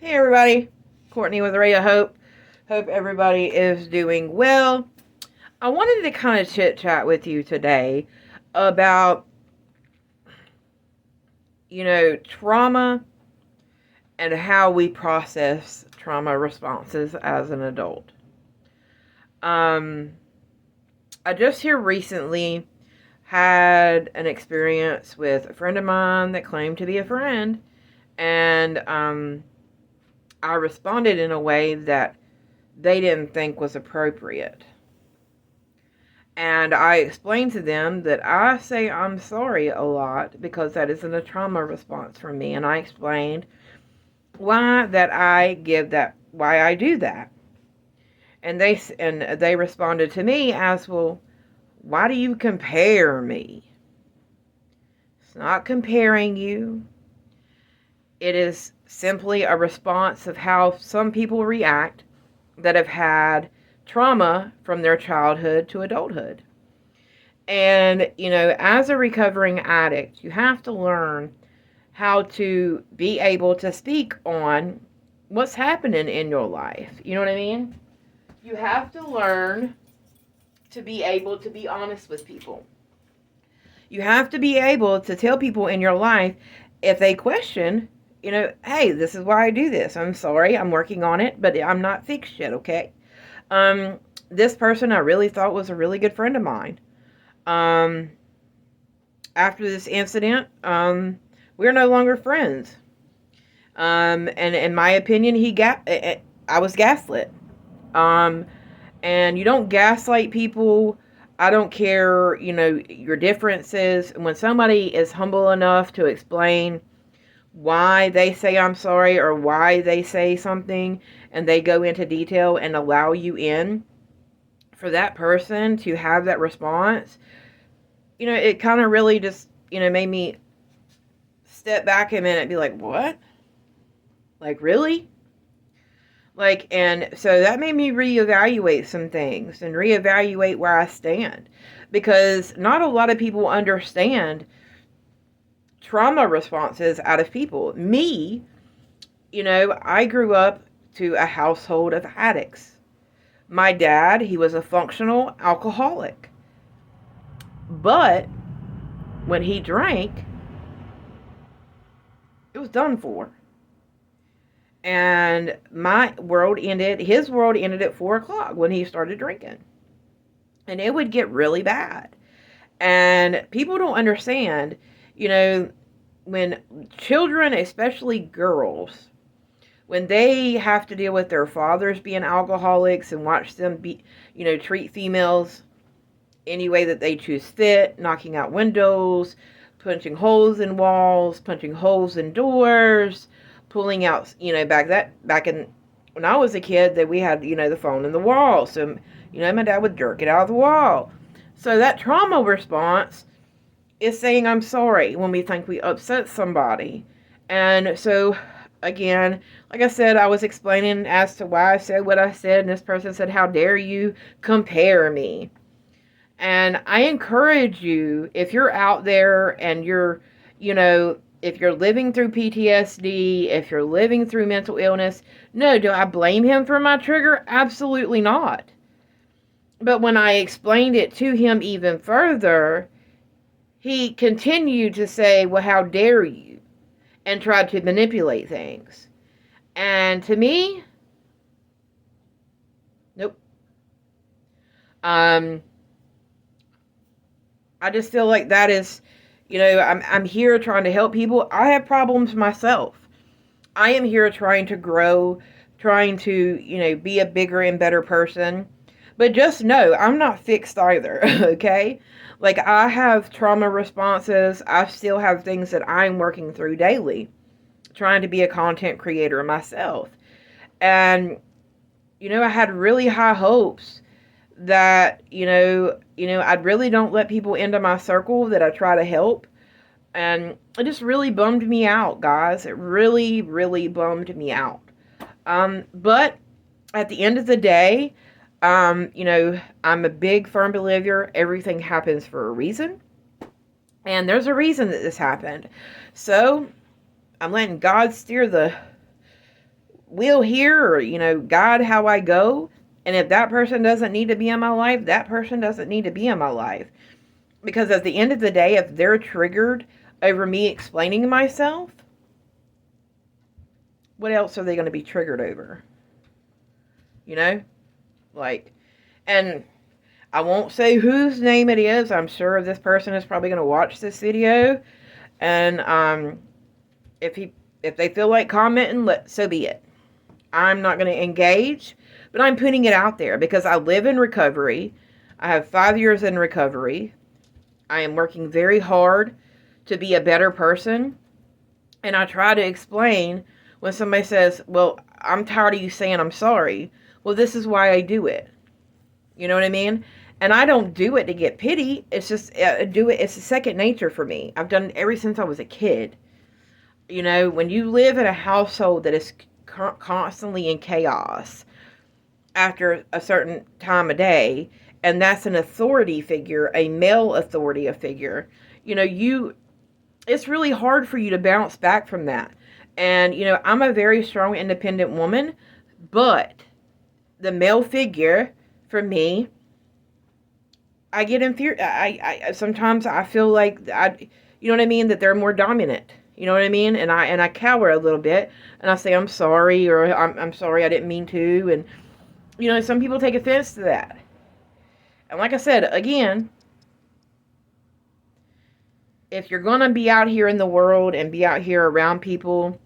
Hey everybody, Courtney with Ray of Hope. Hope everybody is doing well. I wanted to kind of chit chat with you today about, trauma and how we process trauma responses as an adult. I just here recently had an experience with a friend of mine that claimed to be a friend, and I responded in a way that they didn't think was appropriate. And I explained to them that I say I'm sorry a lot because that isn't a trauma response from me. And I explained why I do that. And they responded to me as, well, why do you compare me? It's not comparing you. It is simply a response of how some people react that have had trauma from their childhood to adulthood. And, as a recovering addict, you have to learn how to be able to speak on what's happening in your life. You know what I mean? You have to learn to be able to be honest with people. You have to be able to tell people in your life if they question, hey, this is why I do this. I'm sorry, I'm working on it, but I'm not fixed yet, okay? This person I really thought was a really good friend of mine. After this incident, we're no longer friends. And in my opinion, I was gaslit. And you don't gaslight people. I don't care, your differences. When somebody is humble enough to explain why they say I'm sorry or why they say something, and they go into detail and allow you in, for that person to have that response, it kind of really just, made me step back a minute and be like, what? Like, really? And so that made me reevaluate some things and reevaluate where I stand, because not a lot of people understand trauma responses out of people. Me, I grew up to a household of addicts. My dad, he was a functional alcoholic. But when he drank, it was done for. And his world ended at 4 o'clock when he started drinking. And it would get really bad. And people don't understand, when children, especially girls, when they have to deal with their fathers being alcoholics and watch them treat females any way that they choose fit, knocking out windows, punching holes in walls, punching holes in doors, pulling out, back in when I was a kid, that we had, the phone in the wall. So, my dad would jerk it out of the wall. So that trauma response is saying I'm sorry when we think we upset somebody. And so, again, like I said, I was explaining as to why I said what I said, and this person said, how dare you compare me? And I encourage you, if you're out there and you're, if you're living through PTSD, if you're living through mental illness, no, do I blame him for my trigger? Absolutely not. But when I explained it to him even further, he continued to say, well, how dare you? And tried to manipulate things. And to me, nope. I just feel like that is, I'm here trying to help people. I have problems myself. I am here trying to grow, trying to, be a bigger and better person. But just know, I'm not fixed either, okay? Like, I have trauma responses. I still have things that I'm working through daily, trying to be a content creator myself. And, I had really high hopes that, I really don't let people into my circle that I try to help. And it just really bummed me out, guys. It really, really bummed me out. But at the end of the day, I'm a big firm believer everything happens for a reason. And there's a reason that this happened. So I'm letting God steer will here, or, guide how I go. And if that person doesn't need to be in my life, that person doesn't need to be in my life. Because at the end of the day, if they're triggered over me explaining myself, what else are they going to be triggered over? Like, and I won't say whose name it is. I'm sure this person is probably going to watch this video. And if they feel like commenting, so be it. I'm not going to engage, but I'm putting it out there because I live in recovery. I have 5 years in recovery. I am working very hard to be a better person. And I try to explain when somebody says, well, I'm tired of you saying I'm sorry. Well, this is why I do it. You know what I mean? And I don't do it to get pity. It's just, it's a second nature for me. I've done it ever since I was a kid. When you live in a household that is constantly in chaos after a certain time of day, and that's an authority figure, a male authority figure, it's really hard for you to bounce back from that. And, I'm a very strong, independent woman, but the male figure, for me, I get inferior. I sometimes I feel like you know what I mean, that they're more dominant. You know what I mean? And I cower a little bit, and I say I'm sorry, or I'm sorry, I didn't mean to. And some people take offense to that. And like I said, again, if you're gonna be out here in the world and be out here around people,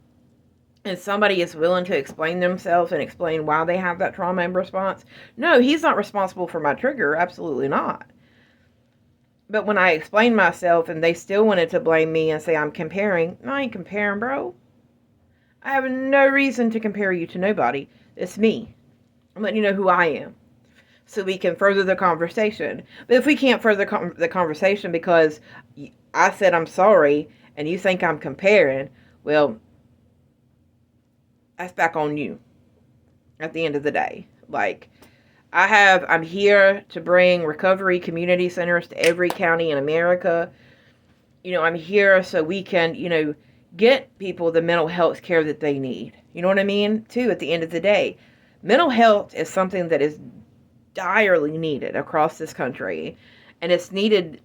and somebody is willing to explain themselves and explain why they have that trauma and response, no, he's not responsible for my trigger. Absolutely not. But when I explained myself and they still wanted to blame me and say I'm comparing, no, I ain't comparing, bro. I have no reason to compare you to nobody. It's me. I'm letting you know who I am, so we can further the conversation. But if we can't further the conversation because I said I'm sorry and you think I'm comparing, well, that's back on you at the end of the day. Like, I'm here to bring recovery community centers to every county in America. I'm here so we can, get people the mental health care that they need. You know what I mean? Too, at the end of the day, mental health is something that is direly needed across this country, and it's needed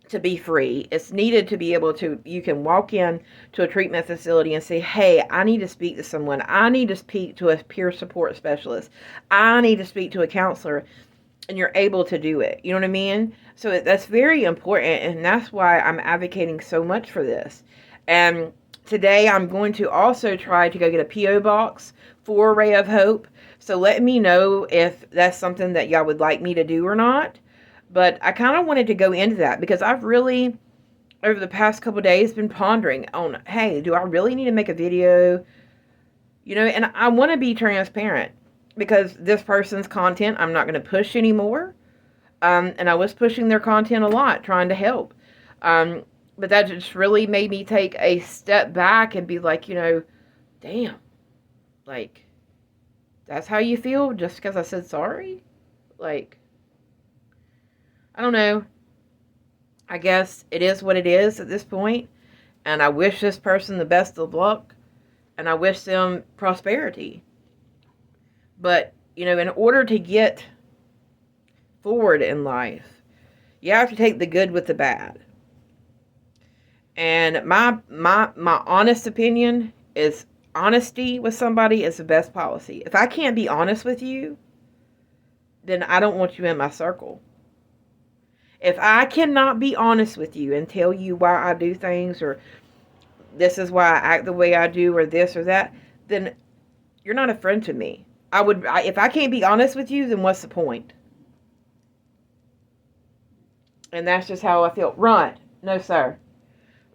to be free. It's needed to be able to, you can walk in to a treatment facility and say, hey, I need to speak to someone. I need to speak to a peer support specialist. I need to speak to a counselor. And you're able to do it. You know what I mean? So that's very important. And that's why I'm advocating so much for this. And today I'm going to also try to go get a P.O. box for Ray of Hope. So let me know if that's something that y'all would like me to do or not. But I kind of wanted to go into that because I've really, over the past couple of days, been pondering on, hey, do I really need to make a video? And I want to be transparent because this person's content I'm not going to push anymore. And I was pushing their content a lot, trying to help. But that just really made me take a step back and be like, damn, like, that's how you feel just because I said sorry? Like, I don't know. I guess it is what it is at this point. And I wish this person the best of luck. And I wish them prosperity. But, in order to get forward in life, you have to take the good with the bad. And my honest opinion is honesty with somebody is the best policy. If I can't be honest with you, then I don't want you in my circle. If I cannot be honest with you and tell you why I do things, or this is why I act the way I do, or this or that, then you're not a friend to me. If I can't be honest with you, then what's the point? And that's just how I feel. Run. No, sir.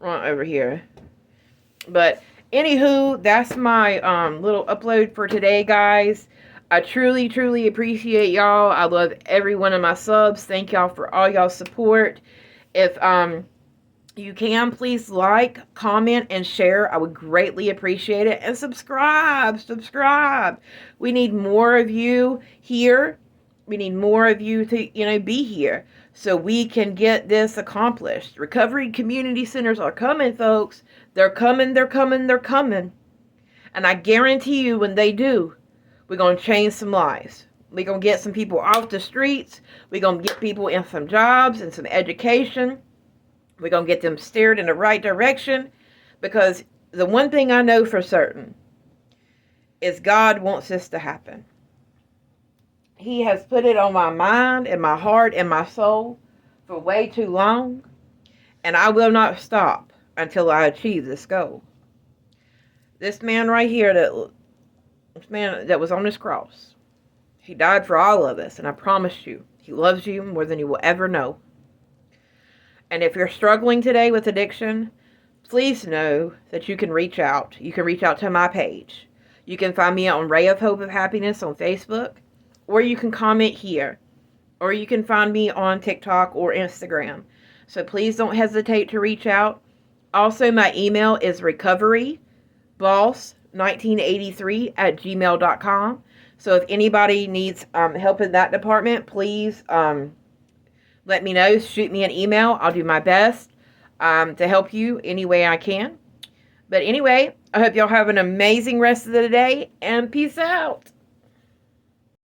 Run over here. But anywho, that's my little upload for today, guys. I truly, truly appreciate y'all. I love every one of my subs. Thank y'all for all y'all support. If you can, please like, comment, and share. I would greatly appreciate it. And subscribe. We need more of you here. We need more of you to, be here so we can get this accomplished. Recovery community centers are coming, folks. They're coming. And I guarantee you, when they do, we're going to change some lives. We're going to get some people off the streets. We're going to get people in some jobs and some education. We're going to get them steered in the right direction. Because the one thing I know for certain is God wants this to happen. He has put it on my mind and my heart and my soul for way too long. And I will not stop until I achieve this goal. This man right here, this man that was on this cross, he died for all of us. And I promise you, he loves you more than you will ever know. And if you're struggling today with addiction, please know that you can reach out. You can reach out to my page. You can find me on Ray of Hope of Happiness on Facebook. Or you can comment here. Or you can find me on TikTok or Instagram. So please don't hesitate to reach out. Also, my email is recoveryboss1983@gmail.com. So if anybody needs help in that department, please let me know. Shoot me an email. I'll do my best to help you any way I can. But anyway, I hope y'all have an amazing rest of the day, and peace out.